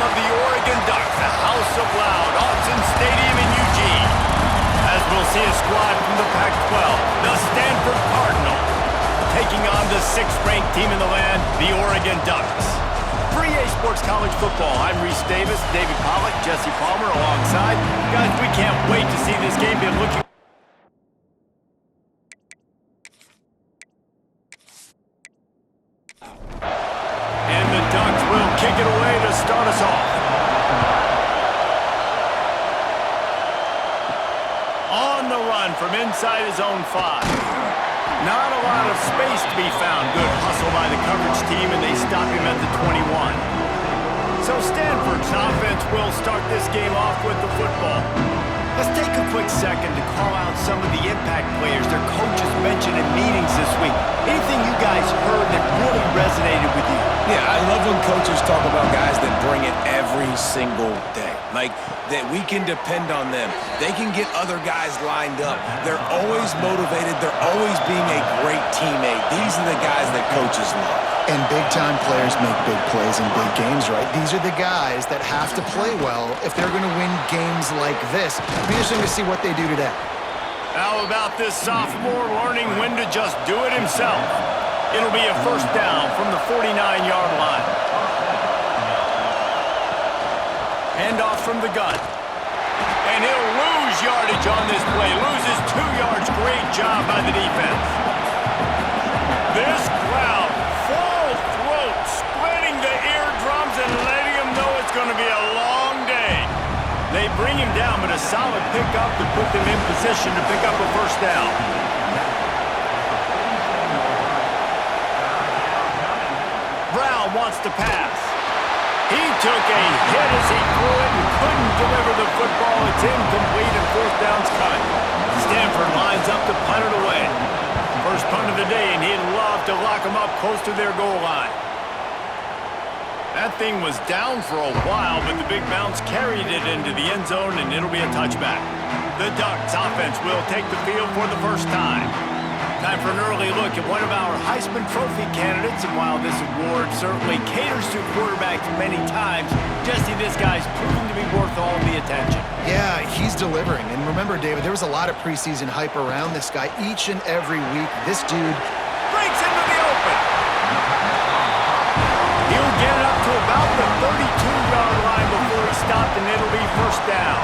of the Oregon Ducks, the House of Loud, Autzen Stadium in Eugene. As we'll see a squad from the Pac-12, the Stanford Cardinal, taking on the 6th-ranked team in the land, the Oregon Ducks. For EA Sports College Football, I'm Reese Davis, David Pollack, Jesse Palmer alongside. Guys, we can't wait to see this game. Been looking. And the Ducks will kick it away to start us off. On the run from inside his own 5. Not a lot of space to be found. Good hustle by the coverage team, and they stop him at the 21. So Stanford's offense will start this game off with the football. Let's take a quick second to call out some of the impact players their coaches mentioned in meetings this week. Anything you guys heard that really resonated with you? Yeah, I love when coaches talk about guys that bring it every single day. Like, that we can depend on them. They can get other guys lined up. They're always motivated. They're always being a great teammate. These are the guys that coaches love. And big-time players make big plays in big games, right? These are the guys that have to play well if they're going to win games like this. It'll be interesting to see what they do today. How about this sophomore learning when to just do it himself? It'll be a first down from the 49-yard line. Handoff from the gun. And he'll lose yardage on this play. Loses 2 yards. Great job by the defense. This crowd, full throat, splitting the eardrums and letting him know it's going to be a long day. They bring him down, but a solid pickup to put them in position to pick up a first down. Brown wants to pass. He took a hit as he threw it and couldn't deliver the football. It's incomplete and fourth down's coming. Stanford lines up to punt it away. First punt of the day, and he'd love to lock them up close to their goal line. That thing was down for a while, but the big bounce carried it into the end zone, and it'll be a touchback. The Ducks offense will take the field for the first time. Time for an early look at one of our Heisman Trophy candidates, and while this award certainly caters to quarterbacks many times, Jesse, this guy's proven to be worth all the attention. Yeah, he's delivering. And remember, David, there was a lot of preseason hype around this guy each and every week. This dude breaks into the open. He'll get it up to about the 32-yard line before he stopped, and it'll be first down.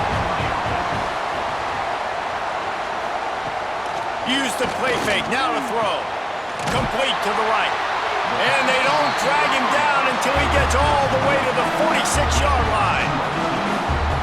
Use the play fake, now to throw. Complete to the right. And they don't drag him down until he gets all the way to the 46-yard line.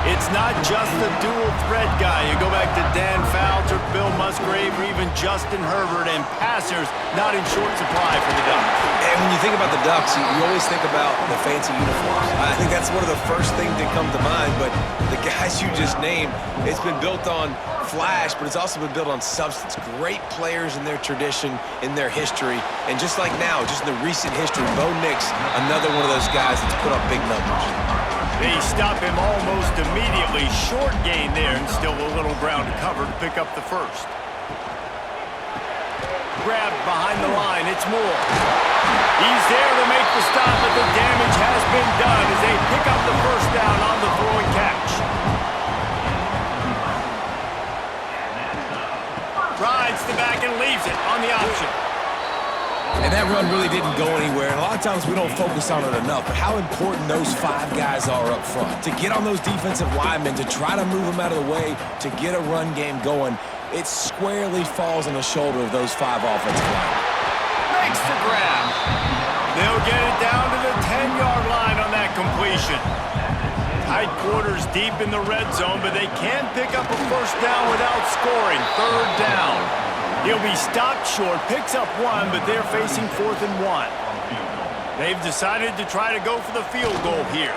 It's not just the dual threat guy. You go back to Dan Fouts or Bill Musgrave or even Justin Herbert, and passers not in short supply for the Ducks. And when you think about the Ducks, you always think about the fancy uniforms. I think that's one of the first things that come to mind, but the guys you just named, it's been built on flash, but it's also been built on substance. Great players in their tradition, in their history, and just like now, just in the recent history, Bo Nix, another one of those guys that's put up big numbers. They stop him almost immediately. Short gain there, and still a little ground to cover to pick up the first. Grabbed behind the line, it's Moore. He's there to make the stop, but the damage has been done as they pick up the first down on the throw and catch. Rides the back and leaves it on the option. And that run really didn't go anywhere. And a lot of times we don't focus on it enough, but how important those 5 guys are up front. To get on those defensive linemen, to try to move them out of the way, to get a run game going, it squarely falls on the shoulder of those 5 offensive linemen. Makes the grab. They'll get it down to the 10-yard line on that completion. Tight quarters deep in the red zone, but they can pick up a first down without scoring. Third down. He'll be stopped short, picks up 1, but they're facing 4th and 1. They've decided to try to go for the field goal here.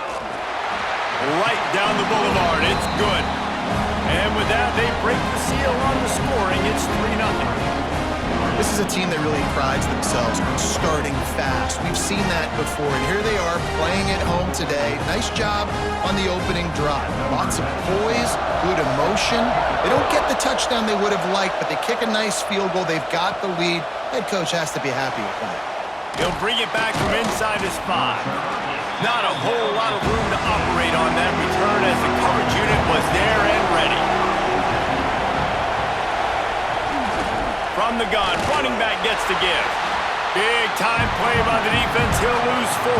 Right down the boulevard, it's good. And with that, they break the seal on the scoring. It's 3-0. This is a team that really prides themselves on starting fast. We've seen that before, and here they are playing at home today. Nice job on the opening drive. Lots of poise, good emotion. They don't get the touchdown they would have liked, but they kick a nice field goal. They've got the lead. Head coach has to be happy with that. He'll bring it back from inside his 5. Not a whole lot of room to operate on that return as the coverage unit was there and ready. From the gun, running back gets to give. Big time play by the defense. He'll lose 4.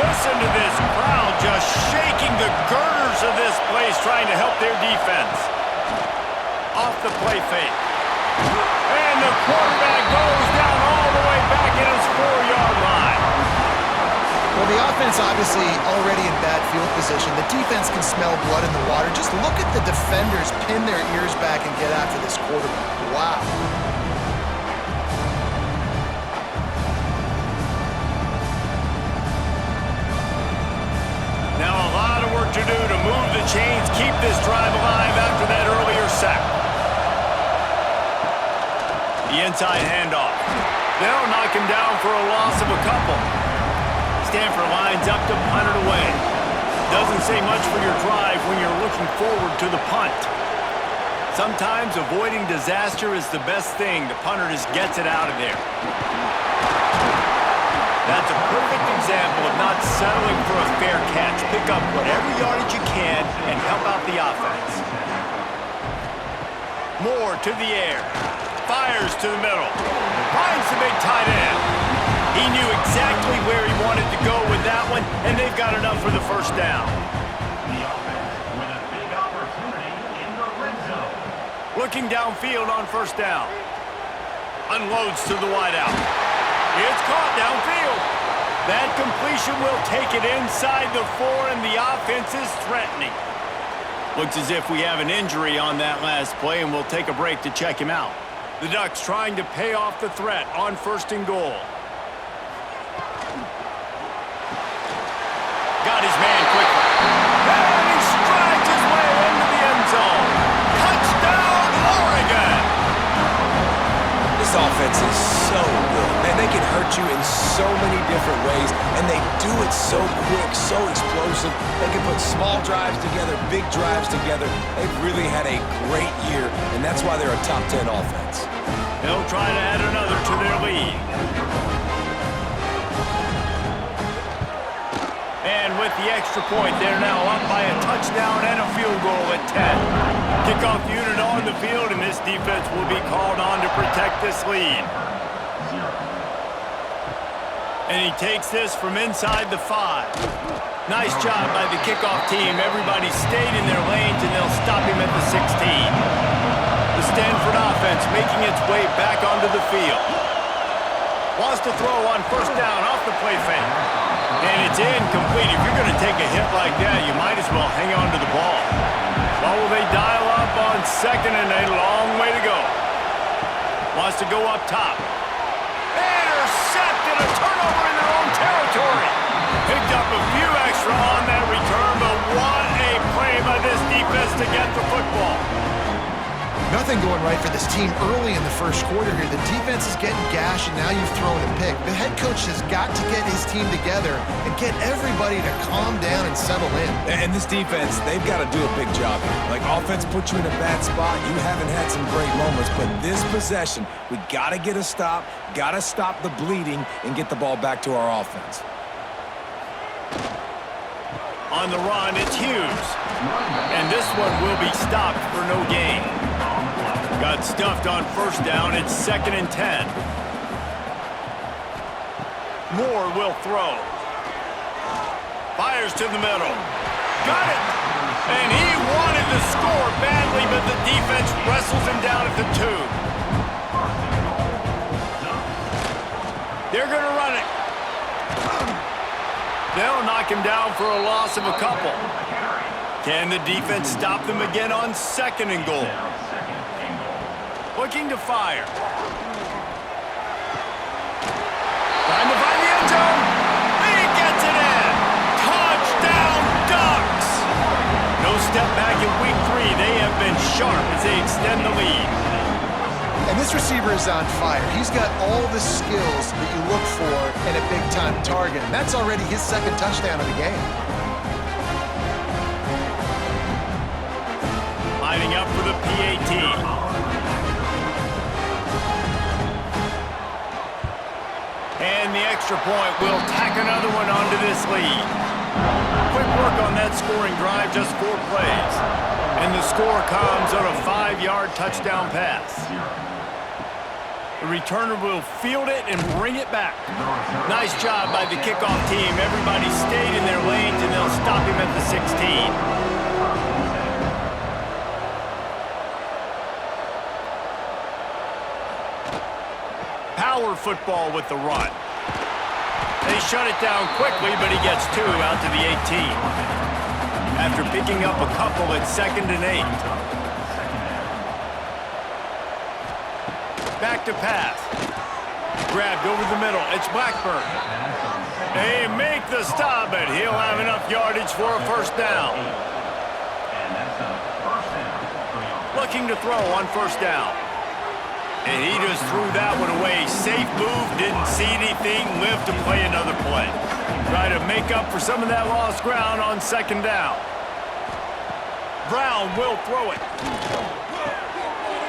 Listen to this crowd just shaking the girders of this place trying to help their defense. Off the play fake. And the quarterback goes down all the way back at his 4-yard line. Well, the offense obviously already in bad field position. The defense can smell blood in the water. Just look at the defenders pin their ears back and get after this quarterback. Wow. Now a lot of work to do to move the chains, keep this drive alive after that earlier sack. The inside handoff. They'll knock him down for a loss of a couple. Stanford lines up to punt it away. Doesn't say much for your drive when you're looking forward to the punt. Sometimes avoiding disaster is the best thing. The punter just gets it out of there. That's a perfect example of not settling for a fair catch. Pick up whatever yardage you can and help out the offense. Moore to the air. Fires to the middle. Finds the big tight end. He knew exactly where he wanted to go with that one, and they've got enough for the first down. Looking downfield on first down. Unloads to the wideout. It's caught downfield. That completion will take it inside the 4, and the offense is threatening. Looks as if we have an injury on that last play, and we'll take a break to check him out. The Ducks trying to pay off the threat on 1st and goal. Got his man quickly. And he strides his way into the end zone. Touchdown, Oregon! This offense is so good. Man, they can hurt you in so many different ways, and they do it so quick, so explosive. They can put small drives together, big drives together. They've really had a great year, and that's why they're a top 10 offense. They'll try to add another to their lead. And with the extra point, they're now up by a touchdown and a field goal at 10. Kickoff unit on the field, and this defense will be called on to protect this lead. And he takes this from inside the 5. Nice job by the kickoff team. Everybody stayed in their lanes, and they'll stop him at the 16. The Stanford offense making its way back onto the field. Wants to throw on first down off the play fake. And it's incomplete. If you're going to take a hit like that, you might as well hang on to the ball. Well, will they dial up on 2nd and a long way to go? Wants to go up top. Intercepted, a turnover in their own territory. Picked up a few extra on that return, but what a play by this defense to get the football. Nothing going right for this team early in the first quarter here. The defense is getting gashed, and now you've thrown a pick. The head coach has got to get his team together and get everybody to calm down and settle in. And this defense, they've got to do a big job here. Like, offense put you in a bad spot. You haven't had some great moments, but this possession, we got to get a stop, got to stop the bleeding, and get the ball back to our offense. On the run, it's Hughes. And this one will be stopped for no gain. Got stuffed on first down. It's 2nd and 10. Moore will throw. Fires to the middle. Got it! And he wanted to score badly, but the defense wrestles him down at the 2. They're going to run it. They'll knock him down for a loss of a couple. Can the defense stop them again on 2nd and goal? Looking to fire. Trying to find the end zone. He gets it in. Touchdown, Ducks! No step back in week 3. They have been sharp as they extend the lead. And this receiver is on fire. He's got all the skills that you look for in a big-time target. And that's already his 2nd touchdown of the game. Lining up for the PAT. And the extra point will tack another one onto this lead. Quick work on that scoring drive, just 4 plays. And the score comes on a 5-yard touchdown pass. The returner will field it and bring it back. Nice job by the kickoff team. Everybody stayed in their lanes, and they'll stop him at the 16. Power football with the run. They shut it down quickly, but he gets 2 out to the 18. After picking up a couple at 2nd and 8. Back to pass. Grabbed over the middle. It's Blackburn. They make the stop, but he'll have enough yardage for a first down. Looking to throw on first down. And he just threw that one away. Safe move, didn't see anything, lived to play another play. Try to make up for some of that lost ground on 2nd down. Brown will throw it.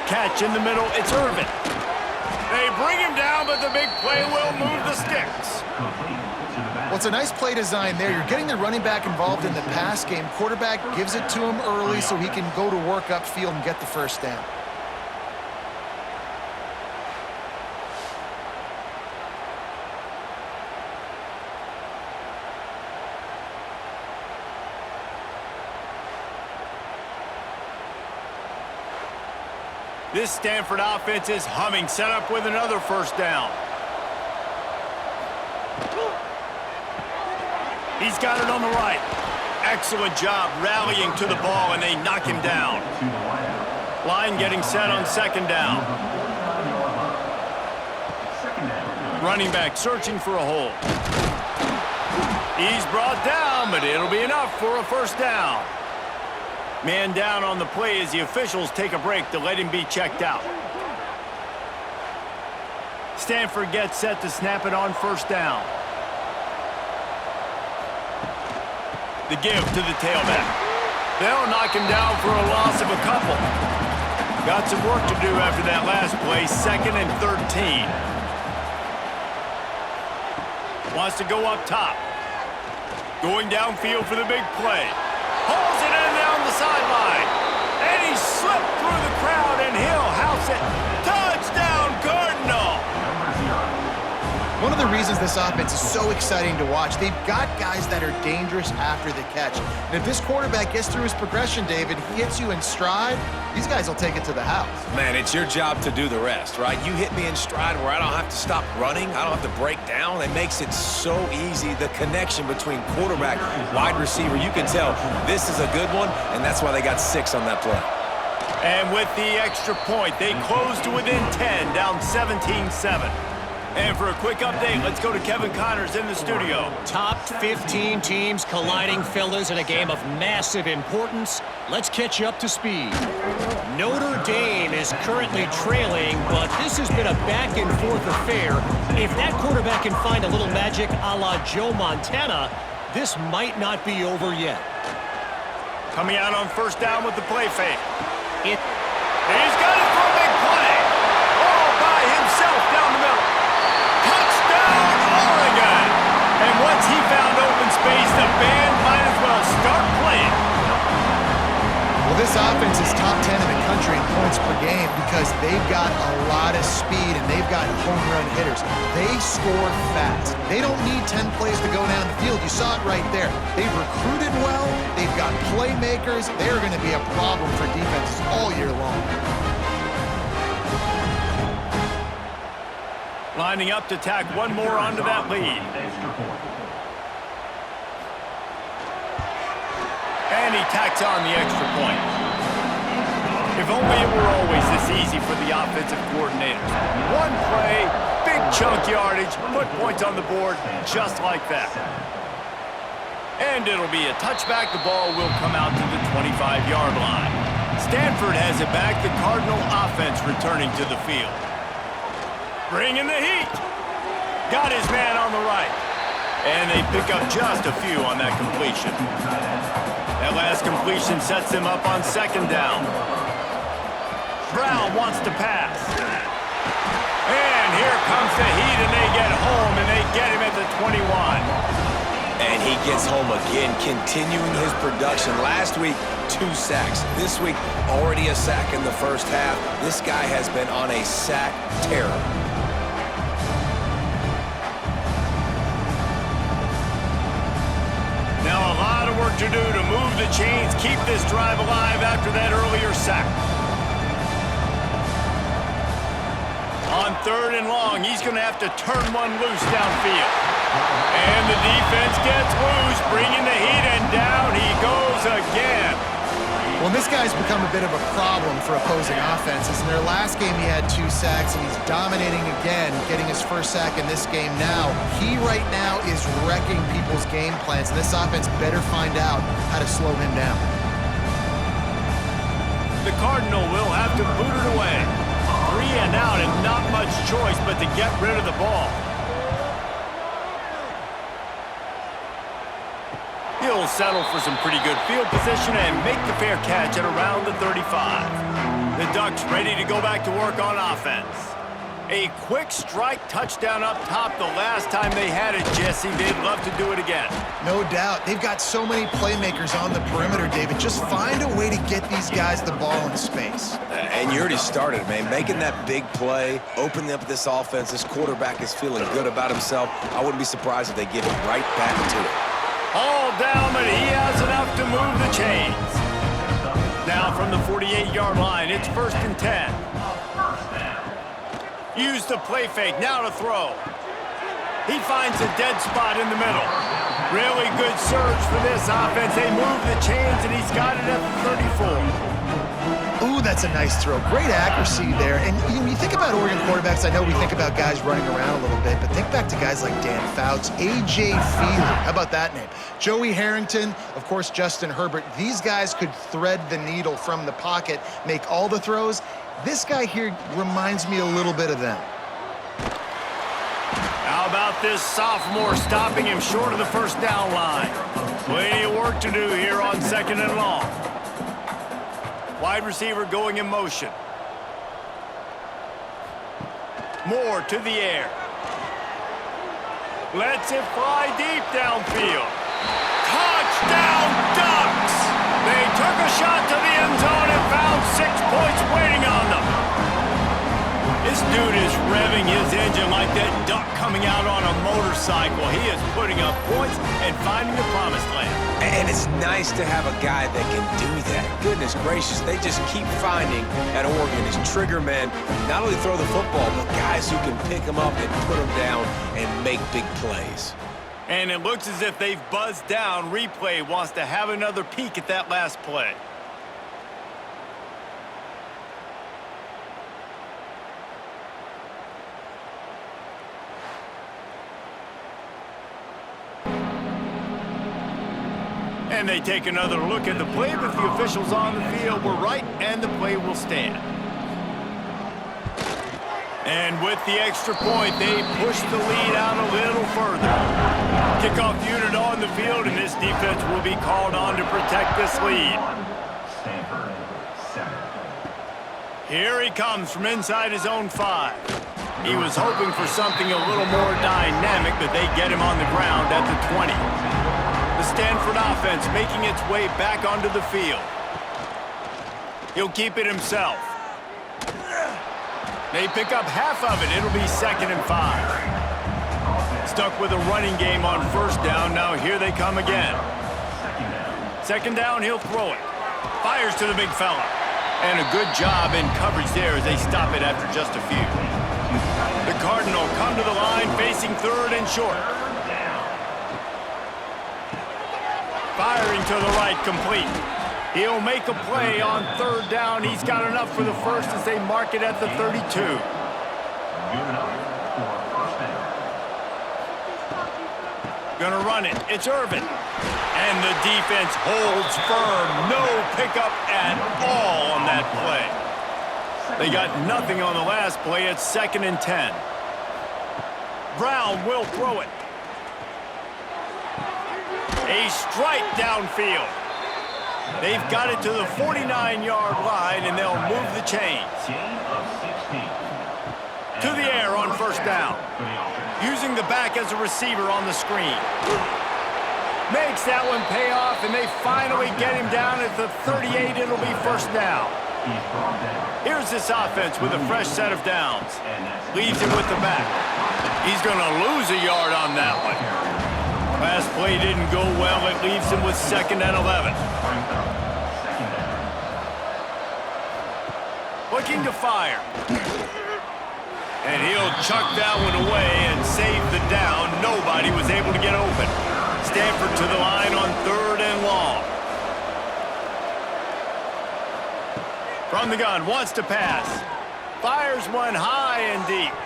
Catch in the middle, it's Irvin. They bring him down, but the big play will move the sticks. Well, it's a nice play design there. You're getting the running back involved in the pass game. Quarterback gives it to him early so he can go to work upfield and get the first down. This Stanford offense is humming, set up with another first down. He's got it on the right. Excellent job rallying to the ball, and they knock him down. Line getting set on 2nd down. Running back searching for a hole. He's brought down, but it'll be enough for a first down. Man down on the play as the officials take a break to let him be checked out. Stanford gets set to snap it on first down. The give to the tailback. They'll knock him down for a loss of a couple. Got some work to do after that last play, 2nd and 13. Wants to go up top. Going downfield for the big play. Pulls it in down the sideline. And he slipped through the crowd, and he'll house it. Touchdown, Cardinal! One of the reasons this offense is so exciting to watch, they've got guys that are dangerous after the catch. And if this quarterback gets through his progression, David, he hits you in stride, these guys will take it to the house. Man, it's your job to do the rest, right? You hit me in stride where I don't have to stop running. I don't have to break down. It makes it so easy. The connection between quarterback, wide receiver, you can tell this is a good one, and that's why they got 6 on that play. And with the extra point, they close to within 10, down 17-7. And for a quick update, let's go to Kevin Connors in the studio. Top 15 teams colliding, fellas, in a game of massive importance. Let's catch you up to speed. Notre Dame is currently trailing, but this has been a back-and-forth affair. If that quarterback can find a little magic a la Joe Montana, this might not be over yet. Coming out on first down with the play fake. He's got it for a big play. All by himself down the middle. Touchdown, Oregon! And once he found open space, the band might as well start playing. Well, this offense is top 10 in the country in points per game because they've got a lot of speed and they've got home run hitters. They score fast. They don't need 10 plays to go down the field. You saw it right there. They've recruited well. They've got playmakers. They're going to be a problem for defenses all year long. Lining up to tack one more onto that lead. And he tacks on the extra point. If only it were always this easy for the offensive coordinators. One play, big chunk yardage, put points on the board just like that. And it'll be a touchback. The ball will come out to the 25-yard line. Stanford has it back. The Cardinal offense returning to the field. Bringing the heat. Got his man on the right. And they pick up just a few on that completion. That last completion sets them up on second down. Brown wants to pass. And here comes the heat, and they get home, and they get him at the 21. And he gets home again, continuing his production. Last week, 2 sacks. This week, already a sack in the first half. This guy has been on a sack terror. Now a lot of work to do to move the chains, keep this drive alive after that earlier sack. On 3rd and long, he's going to have to turn one loose downfield. And the defense gets loose, bringing the heat, and down he goes again. Well, this guy's become a bit of a problem for opposing offenses. In their last game, he had 2 sacks, and he's dominating again, getting his first sack in this game now. He right now is wrecking people's game plans, and this offense better find out how to slow him down. The Cardinal will have to boot it away. 3 and out, and not much choice but to get rid of the ball. He'll settle for some pretty good field position and make the fair catch at around the 35. The Ducks ready to go back to work on offense. A quick strike touchdown up top the last time they had it, Jesse. They'd love to do it again. No doubt. They've got so many playmakers on the perimeter, David. Just find a way to get these guys the ball in space. And you already started, man. Making that big play, opening up this offense. This quarterback is feeling good about himself. I wouldn't be surprised if they give it right back to it. All down, but he has enough to move the chains. Now from the 48-yard line, it's 1st and 10. Use the play fake, now to throw. He finds a dead spot in the middle. Really good surge for this offense. They move the chains, and he's got it at the 34. Ooh, that's a nice throw. Great accuracy there. And you think about Oregon quarterbacks, I know we think about guys running around a little bit, but think back to guys like Dan Fouts, A.J. Feely. How about that name? Joey Harrington, of course, Justin Herbert. These guys could thread the needle from the pocket, make all the throws. This guy here reminds me a little bit of them. How about this sophomore stopping him short of the 1st down line? Plenty of work to do here on 2nd and long. Wide receiver going in motion. Moore to the air. Lets it fly deep downfield. Touchdown Ducks! They took a shot to the end zone and found 6 points waiting on them. This dude is revving his engine like that duck coming out on a motorcycle. He is putting up points and finding the promised land. And it's nice to have a guy that can do that. Goodness gracious, they just keep finding at Oregon is trigger men, not only throw the football, but guys who can pick them up and put them down and make big plays. And it looks as if they've buzzed down. Replay wants to have another peek at that last play. And they take another look at the play, but the officials on the field were right, and the play will stand. And with the extra point, they push the lead out a little further. Kickoff unit on the field, and this defense will be called on to protect this lead. Here he comes from inside his own 5. He was hoping for something a little more dynamic, but they get him on the ground at the 20. The Stanford offense making its way back onto the field. He'll keep it himself. They pick up half of it. It'll be 2nd and 5. Stuck with a running game on 1st down. Now here they come again. 2nd down, he'll throw it. Fires to the big fella. And a good job in coverage there as they stop it after just a few. The Cardinal come to the line facing 3rd and short. Firing to the right, complete. He'll make a play on 3rd down. He's got enough for the 1st as they mark it at the 32. Gonna run it. It's Irvin. And the defense holds firm. No pickup at all on that play. They got nothing on the last play. It's 2nd and 10. Brown will throw it. A strike downfield. They've got it to the 49-yard line, and they'll move the chains. to the air on first down. Using the back as a receiver on the screen. Makes that one pay off, and they finally get him down at the 38. It'll be first down. Here's this offense with a fresh set of downs. Leaves him with the back. He's going to lose a yard on that one. Last play didn't go well. It leaves him with 2nd and 11. Looking to fire. And he'll chuck that one away and save the down. Nobody was able to get open. Stanford to the line on 3rd and long. From the gun, wants to pass. Fires one high and deep.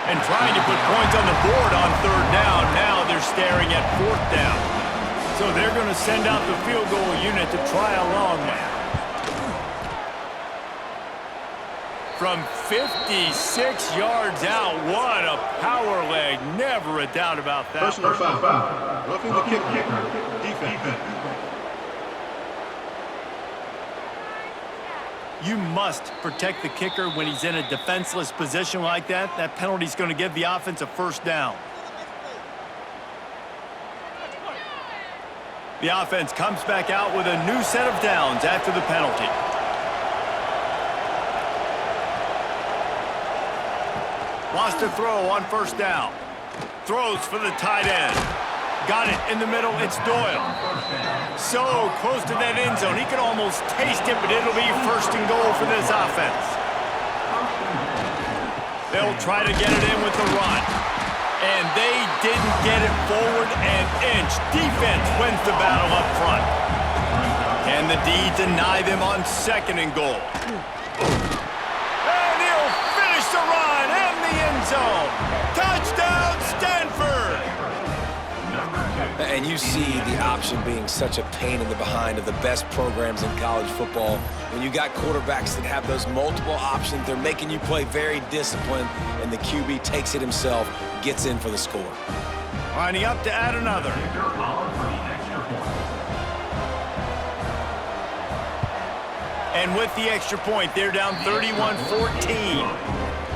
And trying to put points on the board on 3rd down. Now they're staring at 4th down. So they're going to send out the field goal unit to try a long one. From 56 yards out, what a power leg. Never a doubt about that. Personal foul. Roughing the kicker. Defense. You must protect the kicker when he's in a defenseless position like that. That penalty's going to give the offense a first down. The offense comes back out with a new set of downs after the penalty. Wants to throw on first down. Throws for the tight end. Got it in the middle. It's Doyle. So close to that end zone. He could almost taste it, but it'll be 1st and goal for this offense. They'll try to get it in with the run. And they didn't get it forward an inch. Defense wins the battle up front. Can the D deny them on 2nd and goal? And he'll finish the run in the end zone. Touchdown, Stanford! And you see the option being such a pain in the behind of the best programs in college football. When you got quarterbacks that have those multiple options, they're making you play very disciplined, and the QB takes it himself, gets in for the score. Lining up to add another. And with the extra point, they're down 31-14.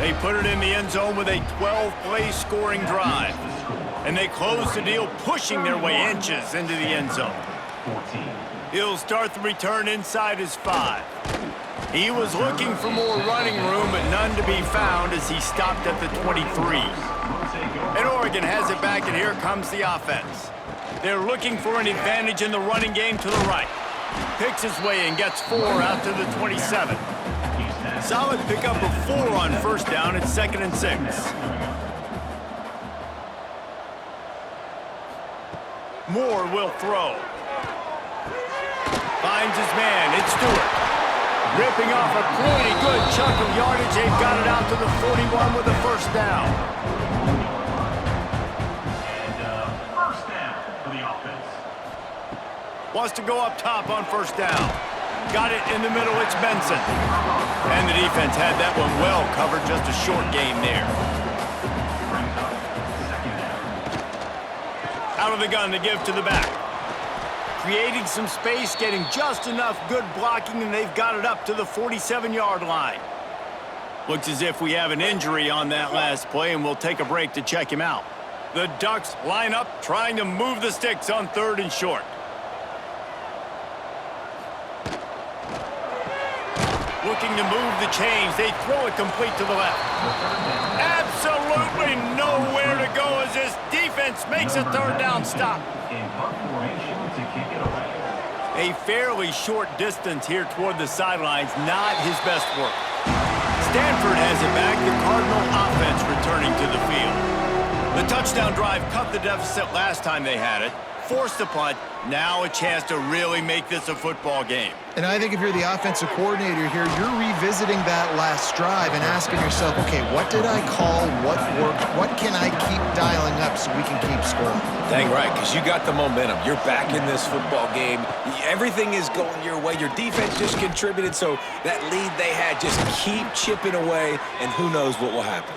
They put it in the end zone with a 12-play scoring drive. And they close the deal, pushing their way inches into the end zone. He'll start the return inside his 5. He was looking for more running room, but none to be found as he stopped at the 23. And Oregon has it back, and here comes the offense. They're looking for an advantage in the running game to the right. Picks his way and gets 4 out to the 27. Solid pickup of 4 on first down. It's 2nd and 6. Moore will throw. Finds his man. It's Stewart. Ripping off a pretty good chunk of yardage. They've got it out to the 41 with a first down. And first down for the offense. Wants to go up top on first down. Got it in the middle. It's Benson. And the defense had that one well covered. Just a short game there. Out of the gun to give to the back. Creating some space, getting just enough good blocking, and they've got it up to the 47-yard line. Looks as if we have an injury on that last play, and we'll take a break to check him out. The Ducks line up, trying to move the sticks on 3rd and short. Looking to move the chains. They throw it complete to the left. Absolutely nowhere to go as this defense makes a 3rd down stop. A fairly short distance here toward the sidelines, not his best work. Stanford has it back, the Cardinal offense returning to the field. The touchdown drive cut the deficit last time they had it, forced the punt, now a chance to really make this a football game. And I think if you're the offensive coordinator here, you're revisiting that last drive and asking yourself, okay, what did I call? What worked? What can I keep dialing up so we can keep scoring? Dang right, because you got the momentum. You're back in this football game. Everything is going your way. Your defense just contributed, so that lead they had, just keep chipping away, and who knows what will happen.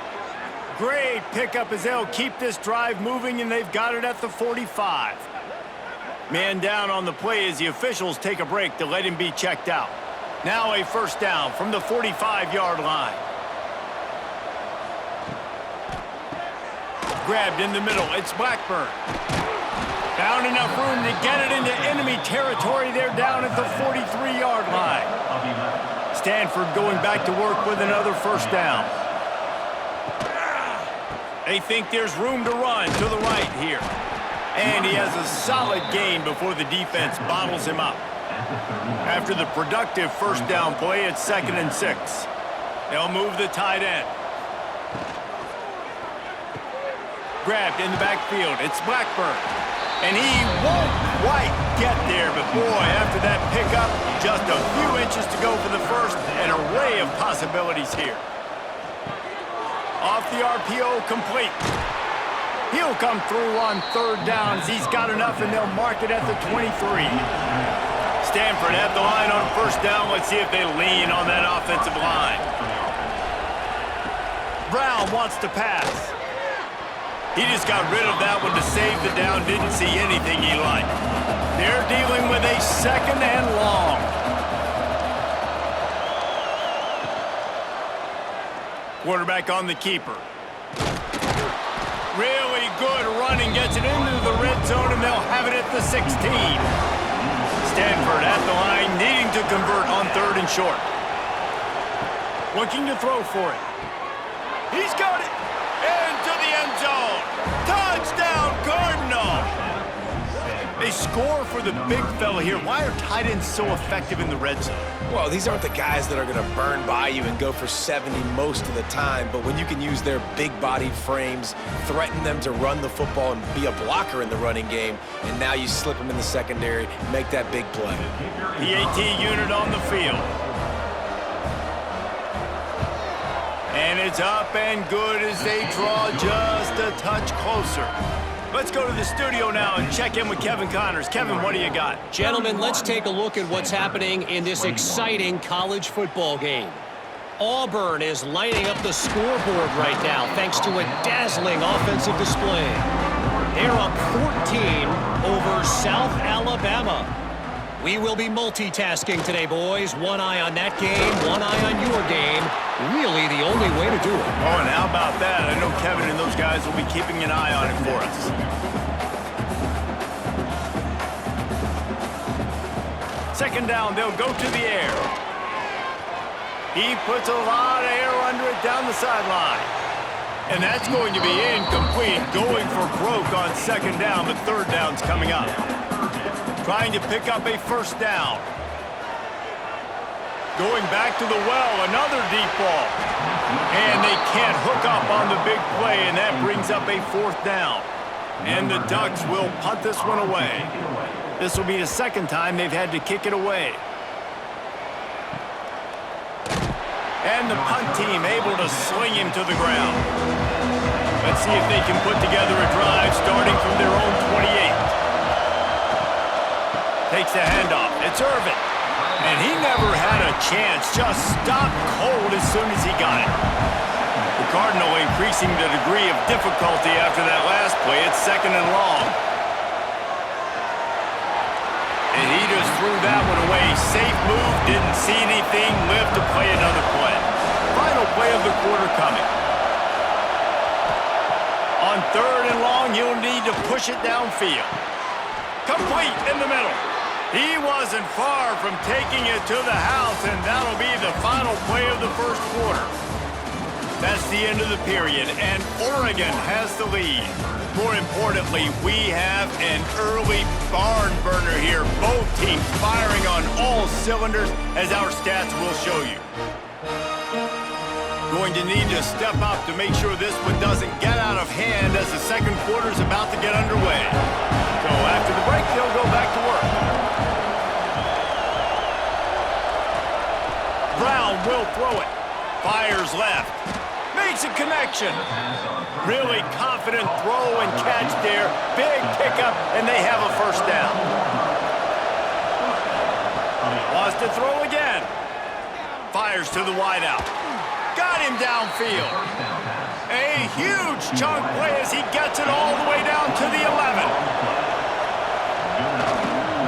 Great pickup as they'll keep this drive moving, and they've got it at the 45. Man down on the play as the officials take a break to let him be checked out. Now a first down from the 45-yard line. grabbed in the middle. It's Blackburn. Found enough room to get it into enemy territory. They're down at the 43-yard line. Stanford going back to work with another first down. They think there's room to run to the right here. And he has a solid gain before the defense bottles him up. After the productive first down play, it's 2nd and 6. They'll move the tight end. Grabbed in the backfield. It's Blackburn. And he won't quite get there, but boy, after that pickup, just a few inches to go for the first. An array of possibilities here. Off the RPO, complete. He'll come through on 3rd downs. He's got enough, and they'll mark it at the 23. Stanford at the line on 1st down. Let's see if they lean on that offensive line. Brown wants to pass. He just got rid of that one to save the down. Didn't see anything he liked. They're dealing with a 2nd and long. Quarterback on the keeper. Really good running. Gets it into the red zone, and they'll have it at the 16. Stanford at the line, needing to convert on 3rd and short. Looking to throw for it. He's got it. Into the end zone. Touchdown, Cardinal. They score for the big fella here. Why are tight ends so effective in the red zone? Well, these aren't the guys that are going to burn by you and go for 70 most of the time, but when you can use their big-bodied frames, threaten them to run the football and be a blocker in the running game, and now you slip them in the secondary, make that big play. PAT unit on the field. And it's up and good as they draw just a touch closer. Let's go to the studio now and check in with Kevin Connors. Kevin, what do you got? Gentlemen, let's take a look at what's happening in this exciting college football game. Auburn is lighting up the scoreboard right now thanks to a dazzling offensive display. They're up 14 over South Alabama. We will be multitasking today, boys. One eye on that game, one eye on your game. Really the only way to do it. Oh, and how about that? I know Kevin and those guys will be keeping an eye on it for us. Second down, they'll go to the air. He puts a lot of air under it down the sideline. And that's going to be incomplete, going for broke on 2nd down, but 3rd down's coming up. Trying to pick up a first down. Going back to the well, another deep ball. And they can't hook up on the big play, and that brings up a 4th down. And the Ducks will punt this one away. This will be the 2nd time they've had to kick it away. And the punt team able to sling him to the ground. Let's see if they can put together a drive starting from their own 28. Takes the handoff. It's Irvin. And he never had a chance. Just stopped cold as soon as he got it. The Cardinal increasing the degree of difficulty after that last play. It's 2nd and long. And he just threw that one away. Safe move. Didn't see anything. Lived to play another play. Final play of the quarter coming. On 3rd and long, he'll need to push it downfield. Complete in the middle. He wasn't far from taking it to the house, and that'll be the final play of the first quarter. That's the end of the period, and Oregon has the lead. More importantly, we have an early barn burner here. Both teams firing on all cylinders, as our stats will show you. Going to need to step up to make sure this one doesn't get out of hand as the second quarter is about to get underway. So after the break, they'll go back to work. Brown will throw it. Fires left. Makes a connection. Really confident throw and catch there. Big pickup, and they have a first down. Wants to throw again. Fires to the wideout. Got him downfield. A huge chunk play as he gets it all the way down to the 11.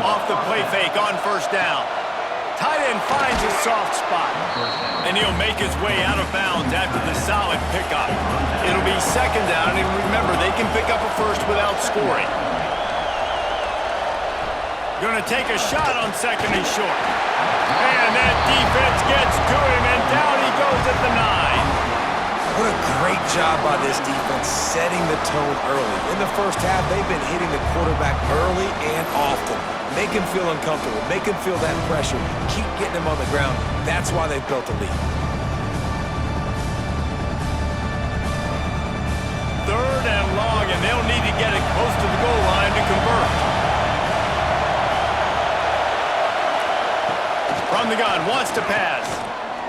Off the play fake on first down. Tight end finds a soft spot. And he'll make his way out of bounds after the solid pickup. It'll be second down, and remember, they can pick up a first without scoring. Going to take a shot on second and short. And that defense gets to him, and down he goes at the 9. What a great job by this defense setting the tone early. In the first half, they've been hitting the quarterback early and often. Make him feel uncomfortable. Make him feel that pressure. Keep getting him on the ground. That's why they've built a lead. Third and long, and they'll need to get it close to the goal line to convert. From the gun, wants to pass.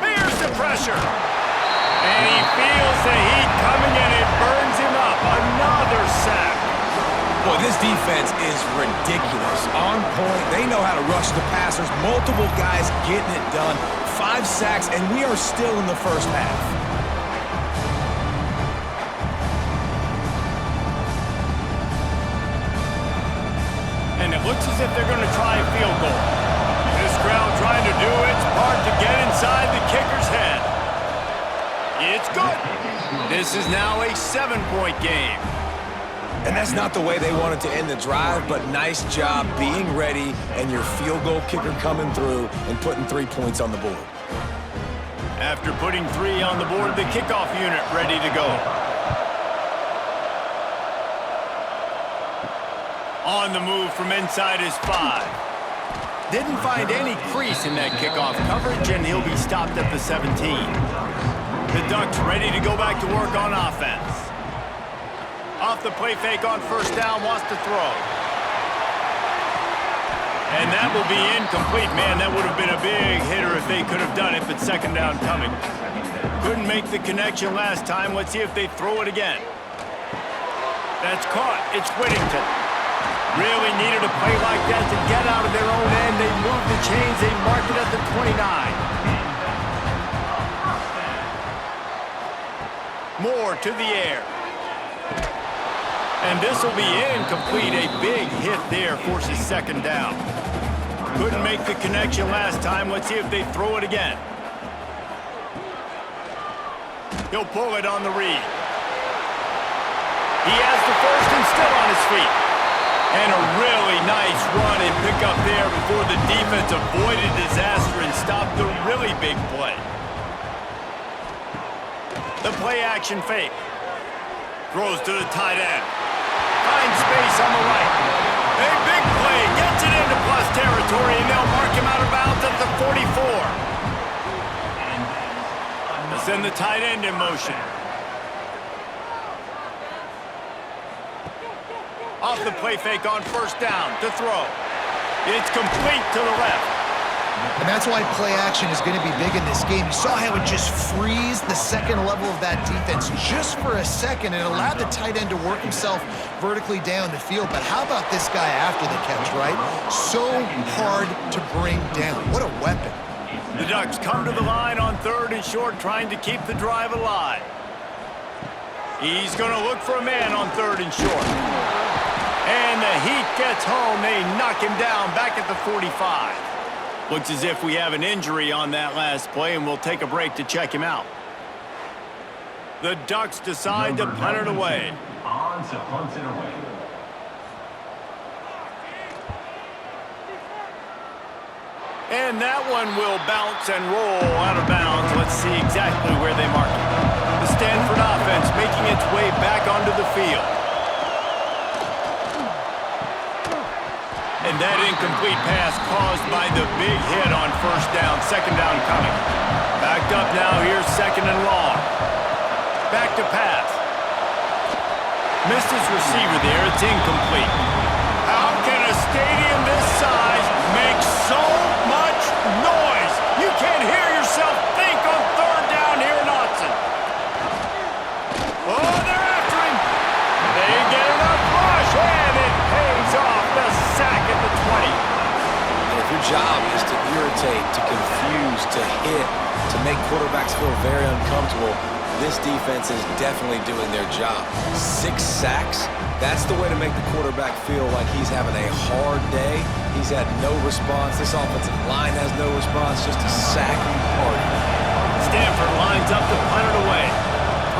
Bears the pressure. And he feels the heat coming, and it burns him up. Another sack. Boy, this defense is ridiculous. On point. They know how to rush the passers. Multiple guys getting it done. 5 sacks, and we are still in the first half. And it looks as if they're going to try a field goal. This crowd trying to do its part to get inside the kicker's head. It's good. This is now a 7-point game. And that's not the way they wanted to end the drive, but nice job being ready and your field goal kicker coming through and putting 3 points on the board. After putting 3 on the board, the kickoff unit ready to go. On the move from inside his 5. Didn't find any crease in that kickoff coverage, and he'll be stopped at the 17. The Ducks ready to go back to work on offense. Off the play fake on first down, wants to throw. And that will be incomplete. Man, that would have been a big hitter if they could have done it, but second down coming. Couldn't make the connection last time. Let's see if they throw it again. That's caught. It's Whittington. Really needed a play like that to get out of their own end. They moved the chains. They marked it at the 29. Moore to the air. And this will be incomplete. A big hit there forces second down. Couldn't make the connection last time. Let's see if they throw it again. He'll pull it on the read. He has the first and still on his feet. And a really nice run and pick up there before the defense avoided disaster and stopped the really big play. The play action fake. Throws to the tight end. Finds space on the right. A big play. Gets it into plus territory, and they'll mark him out of bounds at the 44. They'll send the tight end in motion. Off the play fake on first down to throw. It's complete to the left. And that's why play action is going to be big in this game. You saw how it just frees the second level of that defense just for a second and allowed the tight end to work himself vertically down the field. But how about this guy after the catch, right? So hard to bring down. What a weapon. The Ducks come to the line on third and short, trying to keep the drive alive. He's going to look for a man on third and short. And the heat gets home. They knock him down back at the 45. Looks as if we have an injury on that last play, and we'll take a break to check him out. The Ducks decide to punt it away. On to punt it away. And that one will bounce and roll out of bounds. Let's see exactly where they mark it. The Stanford offense making its way back onto the field. And that incomplete pass caused by the big hit on first down. Second down coming. Backed up now. Here's second and long. Back to pass. Missed his receiver there. It's incomplete. How can a stadium this size make so much noise? You can't hear yourself think on third down here in Austin. Oh, they're after him. They get enough rush, and it pays off. The sack at the 20. And if your job is to irritate, to confuse, to hit, to make quarterbacks feel very uncomfortable, this defense is definitely doing their job. 6 sacks, that's the way to make the quarterback feel like he's having a hard day. He's had no response. This offensive line has no response, just a sack party. Stanford lines up to punt it away.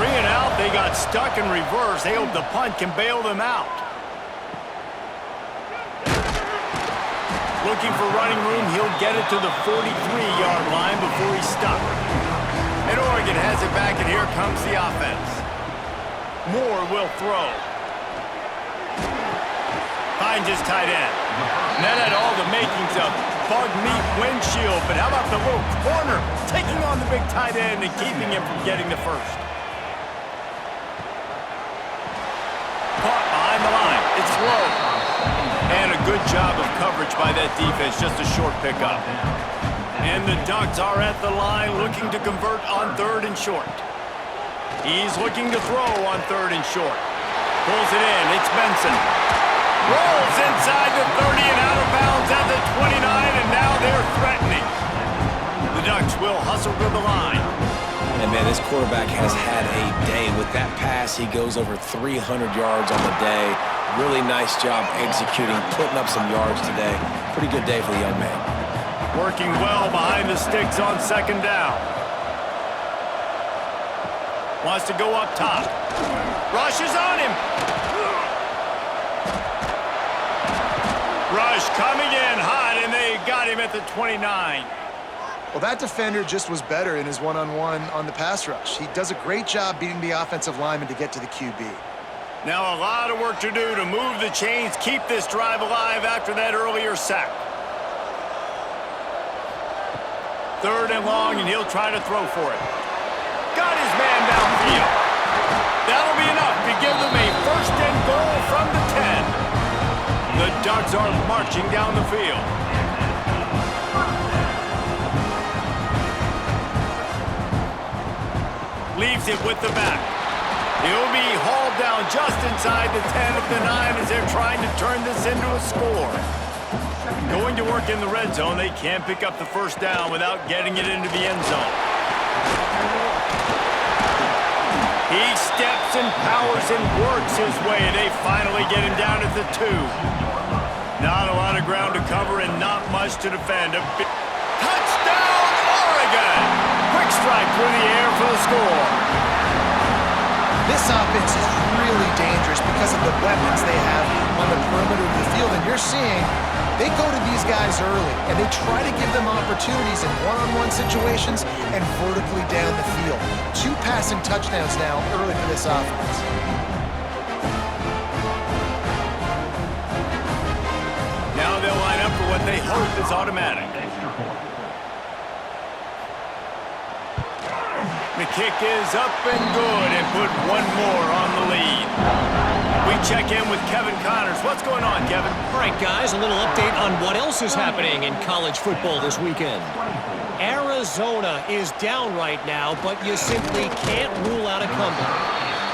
3 and out, they got stuck in reverse. They hope the punt can bail them out. Looking for running room, he'll get it to the 43-yard line before he's stuck. And Oregon has it back, and here comes the offense. Moore will throw. Finds his tight end. And that had all the makings of bug meat windshield, but how about the little corner taking on the big tight end and keeping him from getting the first? Caught behind the line. It's low. And a good job of coverage by that defense, just a short pickup. And the Ducks are at the line looking to convert on 3rd and short. He's looking to throw on 3rd and short. Pulls it in. It's Benson. Rolls inside the 30 and out of bounds at the 29, and now they're threatening. The Ducks will hustle to the line. And, man, this quarterback has had a day. With that pass, he goes over 300 yards on the day. Really nice job executing, putting up some yards today. Pretty good day for the young man. Working well behind the sticks on 2nd down. Wants to go up top. Rush is on him. Rush coming in hot, and they got him at the 29. Well, that defender just was better in his one-on-one on the pass rush. He does a great job beating the offensive lineman to get to the QB. Now a lot of work to do to move the chains, keep this drive alive after that earlier sack. 3rd and long, and he'll try to throw for it. Got his man downfield. That'll be enough to give them a 1st and goal from the 10. The Ducks are marching down the field. Leaves it with the back. He'll be hauled down just inside the 10 of the 9 as they're trying to turn this into a score. Going to work in the red zone. They can't pick up the 1st down without getting it into the end zone. He steps and powers and works his way. They finally get him down at the 2. Not a lot of ground to cover and not much to defend. A big touchdown, Oregon! Quick strike through the air for the score. This offense is really dangerous because of the weapons they have on the perimeter of the field. And you're seeing they go to these guys early, and they try to give them opportunities in one-on-one situations and vertically down the field. 2 passing touchdowns now early for this offense. Now they'll line up for what they hope is automatic. The kick is up and good and put 1 more on the lead. We check in with Kevin Connors. What's going on, Kevin? All right, guys, a little update on what else is happening in college football this weekend. Arizona is down right now, but you simply can't rule out a comeback.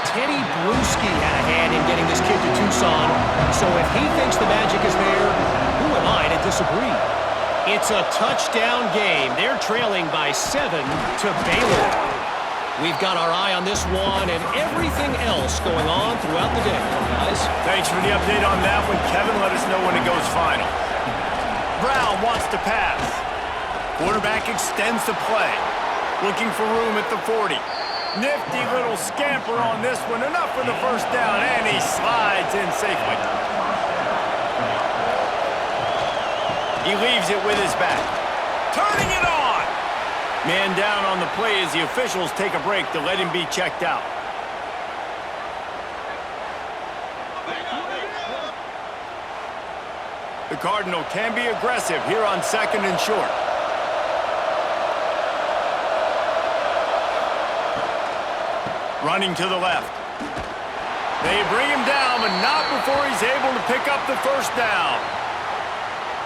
Teddy Bruschi had a hand in getting this kid to Tucson, so if he thinks the magic is there, who am I to disagree? It's a touchdown game. They're trailing by 7 to Baylor. We've got our eye on this one and everything else going on throughout the day, guys. Thanks for the update on that one, Kevin. Let us know when it goes final. Brown wants to pass. Quarterback extends the play. Looking for room at the 40. Nifty little scamper on this one. Enough for the 1st down, and he slides in safely. He leaves it with his back. Turning it on! Man down on the play as the officials take a break to let him be checked out. The Cardinal can be aggressive here on 2nd and short. Running to the left. They bring him down, but not before he's able to pick up the 1st down.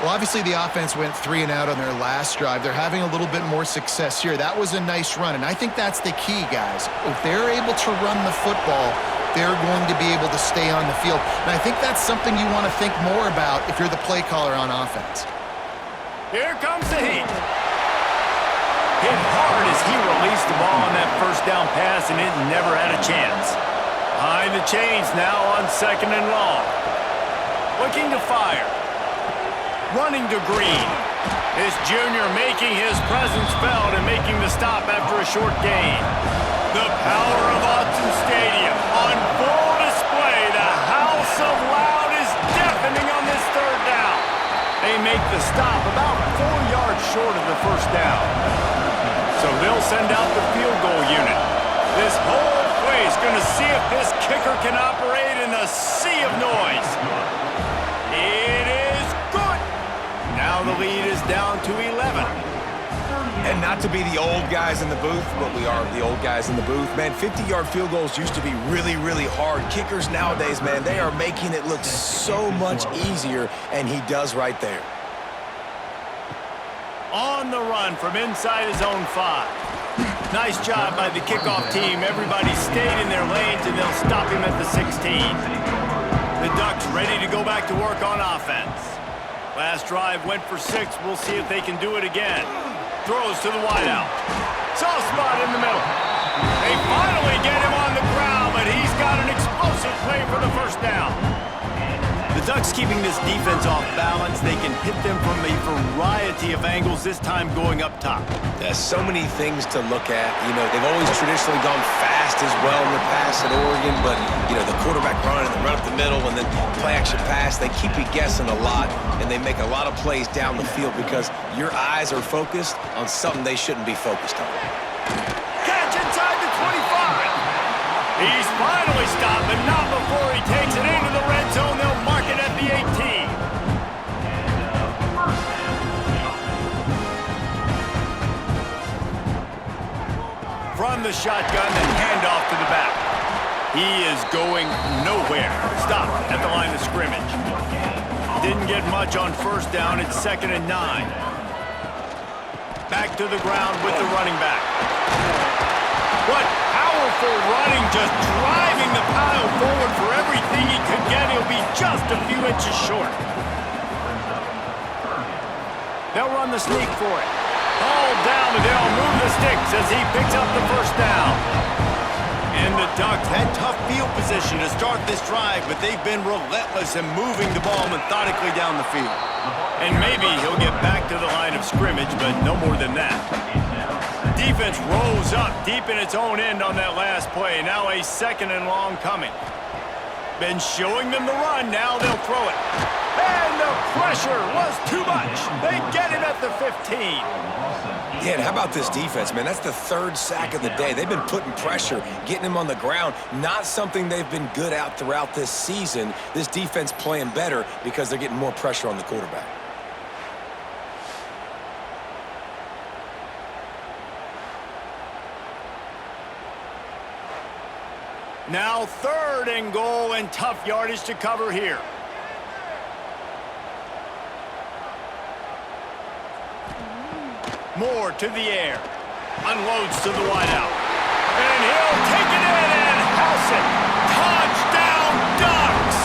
Well, obviously the offense went 3 and out on their last drive. They're having a little bit more success here. That was a nice run, and I think that's the key, guys. If they're able to run the football, they're going to be able to stay on the field. And I think that's something you want to think more about if you're the play caller on offense. Here comes the heat. Hit hard as he released the ball on that first down pass, and it never had a chance. Behind the chains now on 2nd and long. Looking to fire. Running to Green. This junior making his presence felt and making the stop after a short gain. The power of Autzen Stadium on full display. The house of loud is deafening on this 3rd down. They make the stop about 4 yards short of the first down. So they'll send out the field goal unit. This whole play is going to see if this kicker can operate in a sea of noise. It is good. Now the lead is down to 11. And not to be the old guys in the booth, but we are the old guys in the booth. Man, 50-yard field goals used to be really, really hard. Kickers nowadays, man, they are making it look so much easier, and he does right there. On the run from inside his own 5. Nice job by the kickoff team. Everybody stayed in their lanes, and they'll stop him at the 16. The Ducks ready to go back to work on offense. Last drive went for 6. We'll see if they can do it again. Throws to the wideout. Soft spot in the middle. They finally get him on the ground, but he's got an explosive play for the first down. The Ducks keeping this defense off balance. They can hit them from a variety of angles, this time going up top. There's so many things to look at. You know, they've always traditionally gone fast as well in the past at Oregon, but, you know, the quarterback run and the run up the middle and then play-action pass, they keep you guessing a lot, and they make a lot of plays down the field because your eyes are focused on something they shouldn't be focused on. Catch inside the 25. He's finally stopped, but not before he takes it into the red zone. They'll mark it at the 18. From the shotgun and handoff to the back. He is going nowhere. Stopped at the line of scrimmage. Didn't get much on first down. It's 2nd and 9. Back to the ground with the running back. What powerful running, just driving the pile forward for everything he could get. He'll be just a few inches short. They'll run the sneak for it. Ball down, and they'll move the sticks as he picks up the first down. And the Ducks had tough field position to start this drive, but they've been relentless in moving the ball methodically down the field. And maybe he'll get back to the line of scrimmage, but no more than that. Defense rolls up deep in its own end on that last play. Now a 2nd and long coming. Been showing them the run. Now they'll throw it. And the pressure was too much. They get him at the 15. Yeah, and how about this defense, man? That's the 3rd sack of the day. They've been putting pressure, getting him on the ground. Not something they've been good at throughout this season. This defense playing better because they're getting more pressure on the quarterback. Now 3rd and goal and tough yardage to cover here. Moore to the air. Unloads to the wideout. And he'll take it in and house it. Touchdown, Ducks!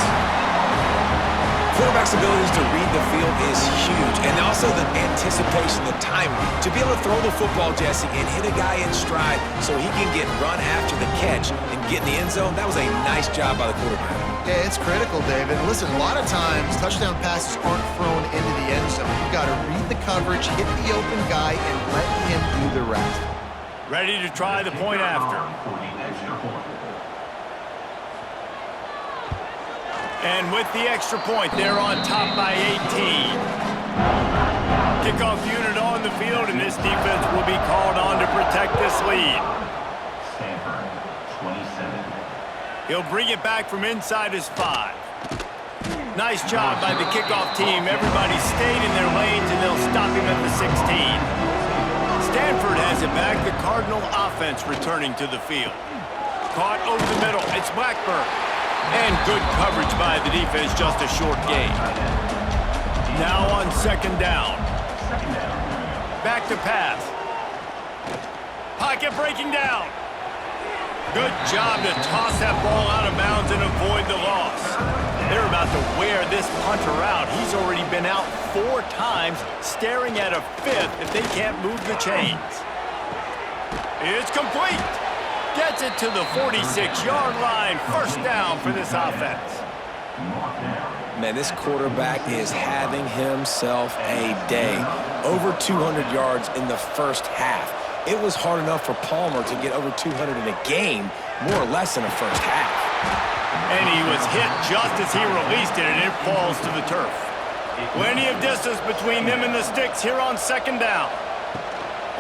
Quarterback's abilities to read the field is huge, and also the anticipation, the timing. To be able to throw the football, Jesse, and hit a guy in stride so he can get run after the catch and get in the end zone, that was a nice job by the quarterback. Yeah, it's critical, David. Listen, a lot of times touchdown passes aren't thrown into the end zone. You've got to read the coverage, hit the open guy, and let him do the rest. Ready to try the point after. And with the extra point, they're on top by 18. Kickoff unit on the field, and this defense will be called on to protect this lead. Stanford, 27. He'll bring it back from inside his 5. Nice job by the kickoff team. Everybody stayed in their lanes, and they'll stop him at the 16. Stanford has it back. The Cardinal offense returning to the field. Caught over the middle. It's Blackburn. And good coverage by the defense, just a short gain. Now on 2nd down. Back to pass. Pocket breaking down. Good job to toss that ball out of bounds and avoid the loss. They're about to wear this punter out. He's already been out 4 times, staring at a 5th if they can't move the chains. It's complete. Gets it to the 46-yard line. First down for this offense. Man, this quarterback is having himself a day. Over 200 yards in the first half. It was hard enough for Palmer to get over 200 in a game, more or less in the first half. And he was hit just as he released it, and it falls to the turf. Plenty of distance between them and the sticks here on second down.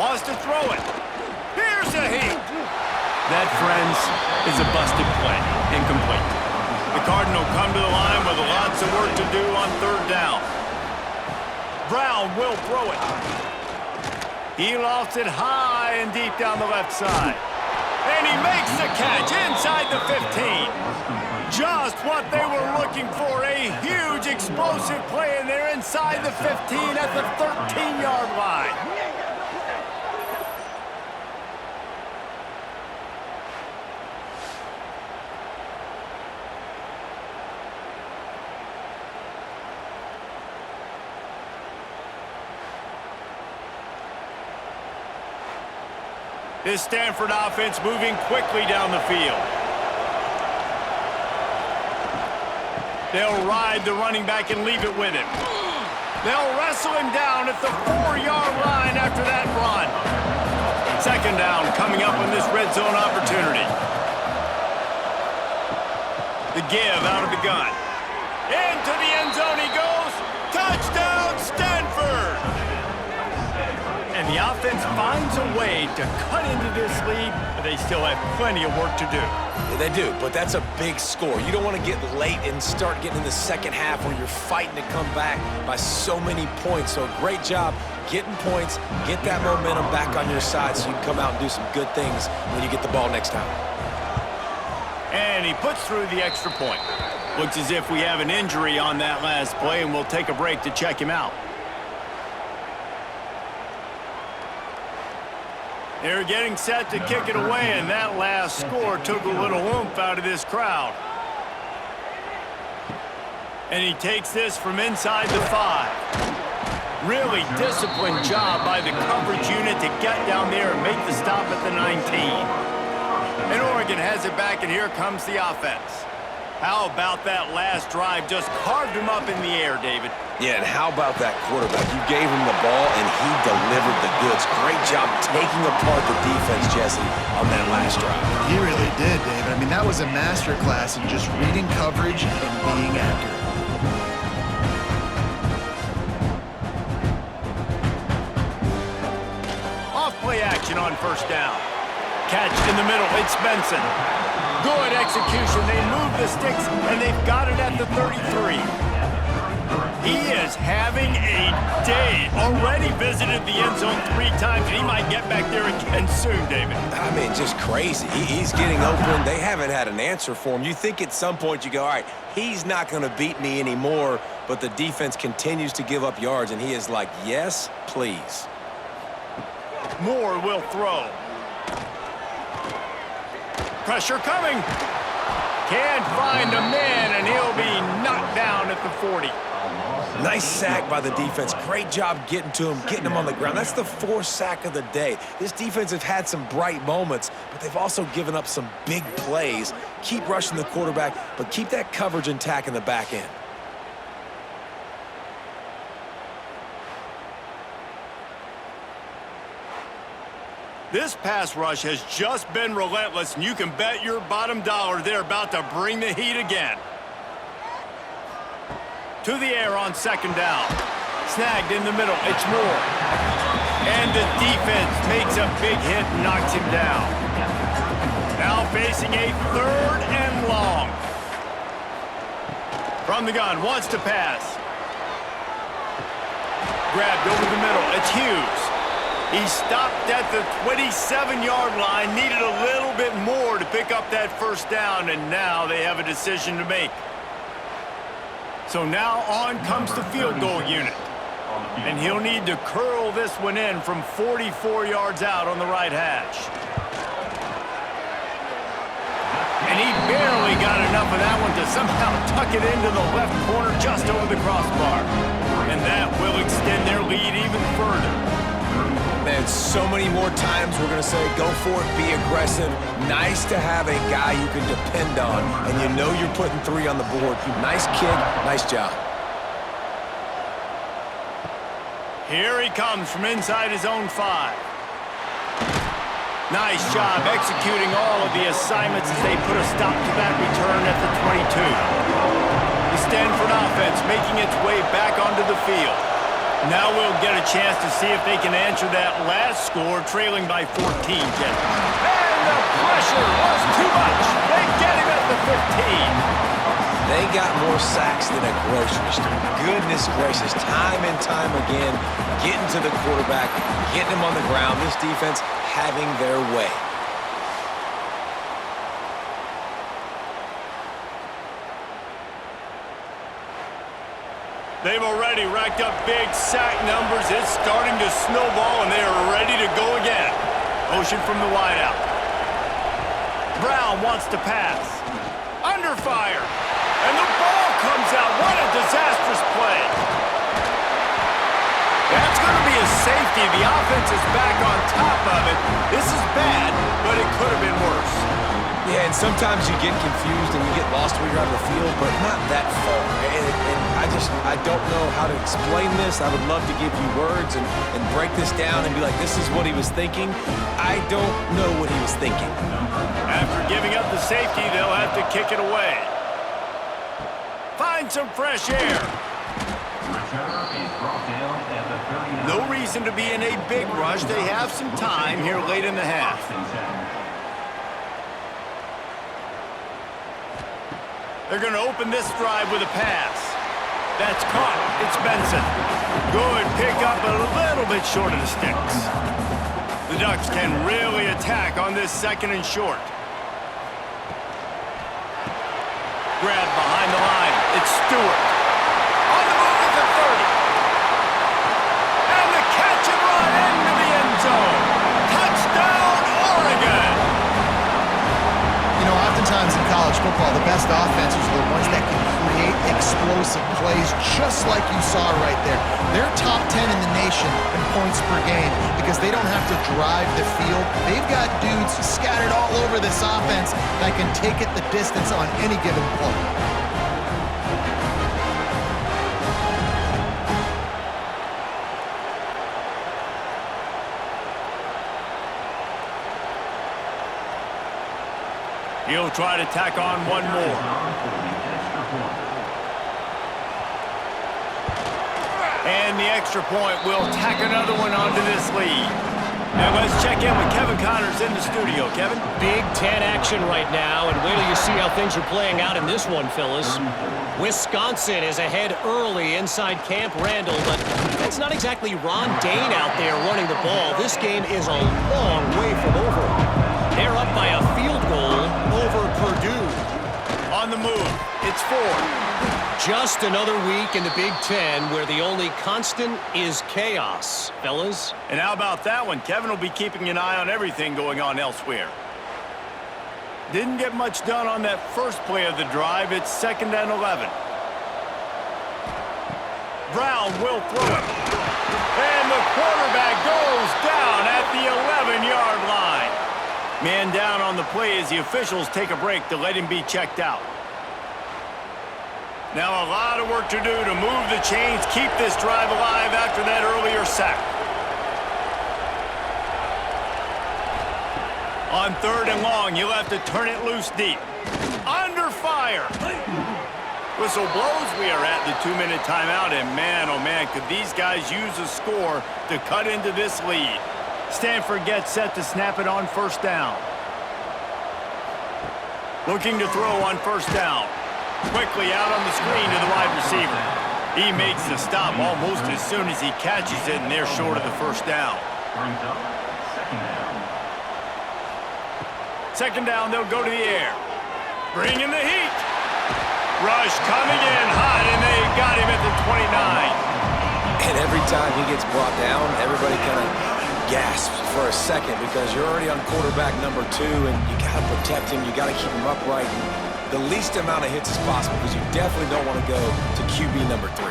Wants to throw it. Here's a heat. That, friends, is a busted play. Incomplete. The Cardinal come to the line with lots of work to do on third down. Brown will throw it. He lofts it high and deep down the left side. And he makes the catch inside the 15. Just what they were looking for. A huge explosive play, and they're inside the 15 at the 13-yard line. This Stanford offense moving quickly down the field. They'll ride the running back and leave it with him. They'll wrestle him down at the 4-yard line after that run. Second down coming up on this red zone opportunity. The give out of the gun. Into the end zone he goes. Touchdown, Stanford! And the offense finds a way to cut into this lead, but they still have plenty of work to do. Yeah, they do, but that's a big score. You don't want to get late and start getting in the second half where you're fighting to come back by so many points. So great job getting points, get that momentum back on your side so you can come out and do some good things when you get the ball next time. And he puts through the extra point. Looks as if we have an injury on that last play, and we'll take a break to check him out. They're getting set to kick it away, and that last score took a little oomph out of this crowd. And he takes this from inside the 5. Really disciplined job by the coverage unit to get down there and make the stop at the 19. And Oregon has it back, and here comes the offense. How about that last drive? Just carved him up in the air, David. Yeah, and how about that quarterback? You gave him the ball, and he delivered the goods. Great job taking apart the defense, Jesse, on that last drive. He really did, David. I mean, that was a masterclass in just reading coverage and being accurate. Off-play action on first down. Catch in the middle. It's Benson. Good execution. They move the sticks, and they've got it at the 33. He is having a day. Already visited the end zone 3 times, and he might get back there again soon, David. I mean, just crazy. He's getting open. They haven't had an answer for him. You think at some point you go, all right, he's not going to beat me anymore, but the defense continues to give up yards, and he is like, yes, please. Moore will throw. Pressure coming. Can't find a man, and he'll be knocked down at the 40. Nice sack by the defense. Great job getting to him, getting him on the ground. That's the 4th sack of the day. This defense have had some bright moments, but they've also given up some big plays. Keep rushing the quarterback, but keep that coverage intact in the back end. This pass rush has just been relentless, and you can bet your bottom dollar they're about to bring the heat again. To the air on second down. Snagged in the middle. It's Moore. And the defense makes a big hit and knocks him down. Now facing a 3rd and long. From the gun, wants to pass. Grabbed over the middle. It's Hughes. He stopped at the 27-yard line, needed a little bit more to pick up that first down, and now they have a decision to make. So now on comes the field goal unit. And he'll need to curl this one in from 44 yards out on the right hash. And he barely got enough of that one to somehow tuck it into the left corner just over the crossbar. And that will extend their lead even further. Man, And so many more times we're going to say, go for it, be aggressive. Nice to have a guy you can depend on, and you know you're putting 3 on the board. Nice kick, nice job. Here he comes from inside his own 5. Nice job executing all of the assignments as they put a stop to that return at the 22. The Stanford offense making its way back onto the field. Now we'll get a chance to see if they can answer that last score, trailing by 14, gentlemen. And the pressure was too much. They get him at the 15. They got more sacks than a grocery store. Goodness gracious, time and time again, getting to the quarterback, getting him on the ground. This defense having their way. They've already racked up big sack numbers. It's starting to snowball, and they are ready to go again. Motion from the wideout. Brown wants to pass. Under fire. And the ball comes out. What a disastrous play. That's going to be a safety. The offense is back on top of it. This is bad, but it could have been worse. Yeah, and sometimes you get confused and you get lost when you're out of the field, but not that far. And I don't know how to explain this. I would love to give you words and break this down and be like, this is what he was thinking. I don't know what he was thinking. After giving up the safety, they'll have to kick it away. Find some fresh air. No reason to be in a big rush. They have some time here late in the half. They're going to open this drive with a pass. That's caught. It's Benson. Good pick up, a little bit short of the sticks. The Ducks can really attack on this 2nd and short. Grab behind the line. It's Stewart. On the move at the 30. And the catch and run into the end zone. Touchdown, Oregon. You know, oftentimes in college football, the best offenses are the ones that can create explosive plays, just like you saw right there. They're top 10 in the nation in points per game because they don't have to drive the field. They've got dudes scattered all over this offense that can take it the distance on any given play. He'll try to tack on one more. And the extra point will tack another one onto this lead. Now let's check in with Kevin Connors in the studio. Kevin? Big Ten action right now, and wait till you see how things are playing out in this one, Phyllis. Wisconsin is ahead early inside Camp Randall, but that's not exactly Ron Dane out there running the ball. This game is a long way from over. They're up by a field goal over Purdue. On the move, it's 4. Just another week in the Big Ten where the only constant is chaos, fellas. And how about that one? Kevin will be keeping an eye on everything going on elsewhere. Didn't get much done on that first play of the drive. It's 2nd and 11. Brown will throw it. And the quarterback goes down at the 11-yard line. Man down on the play as the officials take a break to let him be checked out. Now a lot of work to do to move the chains, keep this drive alive after that earlier sack. On 3rd and long, you'll have to turn it loose deep. Under fire. Whistle blows. We are at the 2-minute timeout, and man, oh man, could these guys use a score to cut into this lead. Stanford gets set to snap it on 1st down. Looking to throw on 1st down. Quickly out on the screen to the wide receiver. He makes the stop almost as soon as he catches it, and they're short of the 1st down. Brings up 2nd down. 2nd down, they'll go to the air. Bring in the heat. Rush coming in hot, and they got him at the 29. And every time he gets brought down, everybody kind of gasps for a second because you're already on quarterback number 2, and you got to protect him. You got to keep him upright. The least amount of hits as possible because you definitely don't want to go to QB number 3.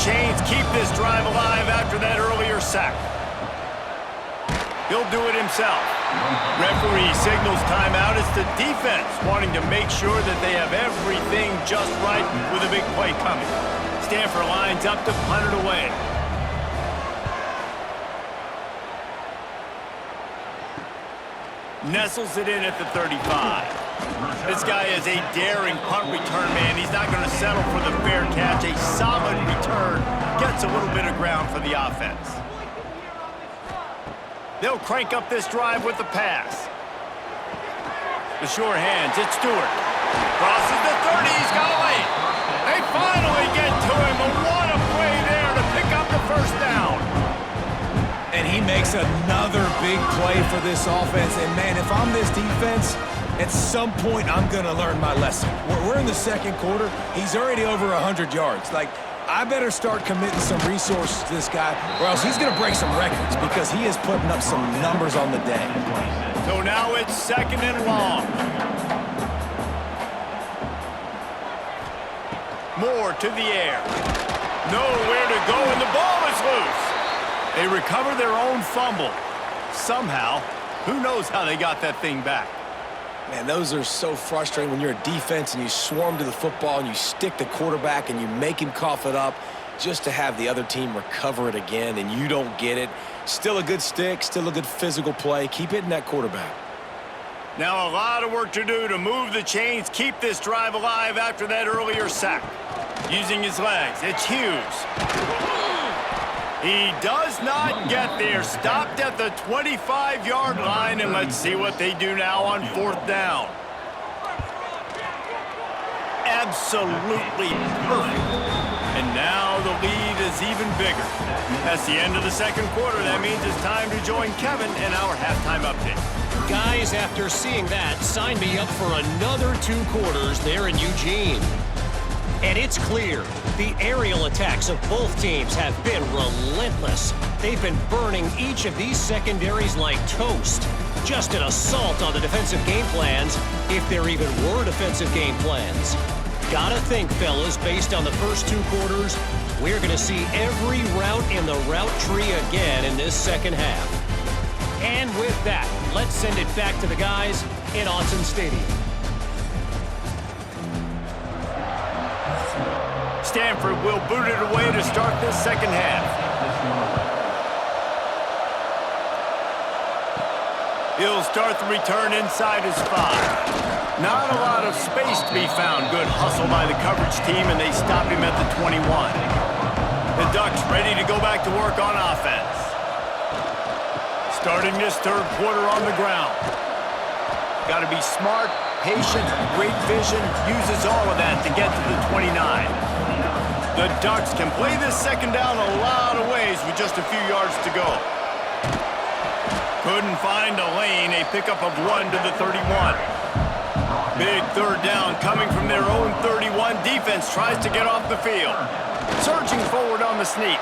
chains, keep this drive alive after that earlier sack. He'll do it himself. Referee signals timeout. It's the defense wanting to make sure that they have everything just right with a big play coming. Stanford lines up to punt it away. Nestles it in at the 35. This guy is a daring punt return man. He's not going to settle for the fair catch. A solid return gets a little bit of ground for the offense. They'll crank up this drive with the pass. The sure hands, it's Stewart. Crosses the 30, he's got away. They finally get to him, but what a play there to pick up the first down. And he makes another big play for this offense. And, man, if I'm this defense, at some point I'm going to learn my lesson. We're in the second quarter. He's already over 100 yards. Like, I better start committing some resources to this guy, or else he's going to break some records because he is putting up some numbers on the day. So now it's 2nd and long. Moore to the air. Nowhere to go, and the ball is loose. They recover their own fumble. Somehow, who knows how they got that thing back. Man, those are so frustrating when you're a defense and you swarm to the football and you stick the quarterback and you make him cough it up just to have the other team recover it again and you don't get it. Still a good stick, still a good physical play. Keep hitting that quarterback. Now a lot of work to do to move the chains, keep this drive alive after that earlier sack. Using his legs, it's Hughes. He does not get there. Stopped at the 25-yard line, and let's see what they do now on 4th down. Absolutely perfect. And now the lead is even bigger. That's the end of the second quarter. That means it's time to join Kevin in our halftime update. Guys, after seeing that, sign me up for another 2 quarters there in Eugene. And it's clear, the aerial attacks of both teams have been relentless. They've been burning each of these secondaries like toast. Just an assault on the defensive game plans, if there even were defensive game plans. Gotta think, fellas, based on the first 2 quarters, we're gonna see every route in the route tree again in this second half. And with that, let's send it back to the guys in Autzen Stadium. Stanford will boot it away to start this second half. He'll start the return inside his 5. Not a lot of space to be found. Good hustle by the coverage team, and they stop him at the 21. The Ducks ready to go back to work on offense. Starting this third quarter on the ground. Got to be smart, patient, great vision, uses all of that to get to the 29. The Ducks can play this second down a lot of ways with just a few yards to go. Couldn't find a lane, a pickup of 1 to the 31. Big third down coming from their own 31. Defense tries to get off the field. Surging forward on the sneak.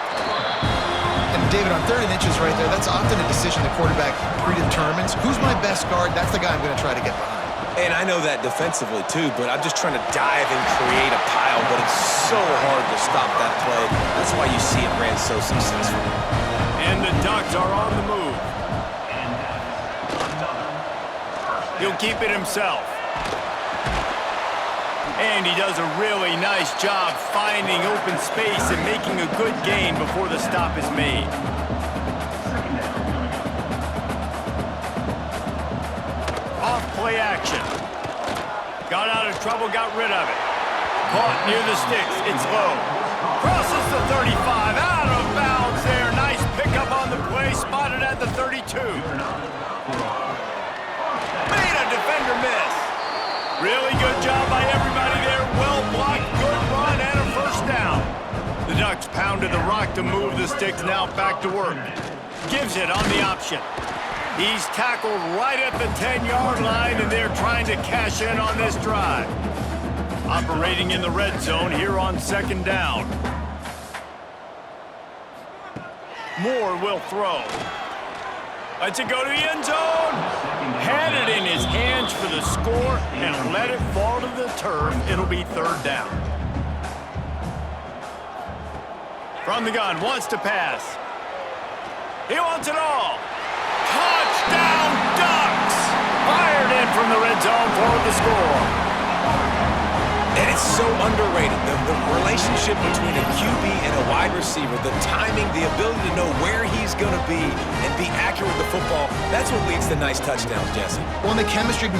And David, on 3rd and inches right there, that's often a decision the quarterback predetermines. Who's my best guard? That's the guy I'm going to try to get behind. And I know that defensively, too, but I'm just trying to dive and create a pile, but it's so hard to stop that play. That's why you see it ran so successfully. And the Ducks are on the move. He'll keep it himself. And he does a really nice job finding open space and making a good gain before the stop is made. Off play action. Got out of trouble, got rid of it. Caught near the sticks, it's low. Crosses the 35, out of bounds there. Nice pickup on the play, spotted at the 32. Made a defender miss. Really good job by everybody there. Well blocked, good run, and a first down. The Ducks pounded the rock to move the sticks, now back to work. Gives it on the option. He's tackled right at the 10-yard line, and they're trying to cash in on this drive. Operating in the red zone here on 2nd down. Moore will throw. Lets it go to the end zone. Had it in his hands for the score and let it fall to the turf. It'll be 3rd down. From the gun, wants to pass. He wants it all. Touchdown, Ducks! Fired in from the red zone for the score. And it's so underrated, the relationship between a QB and a wide receiver, the timing, the ability to know where he's going to be and be accurate with the football, that's what leads to nice touchdowns, Jesse. Well, and the chemistry between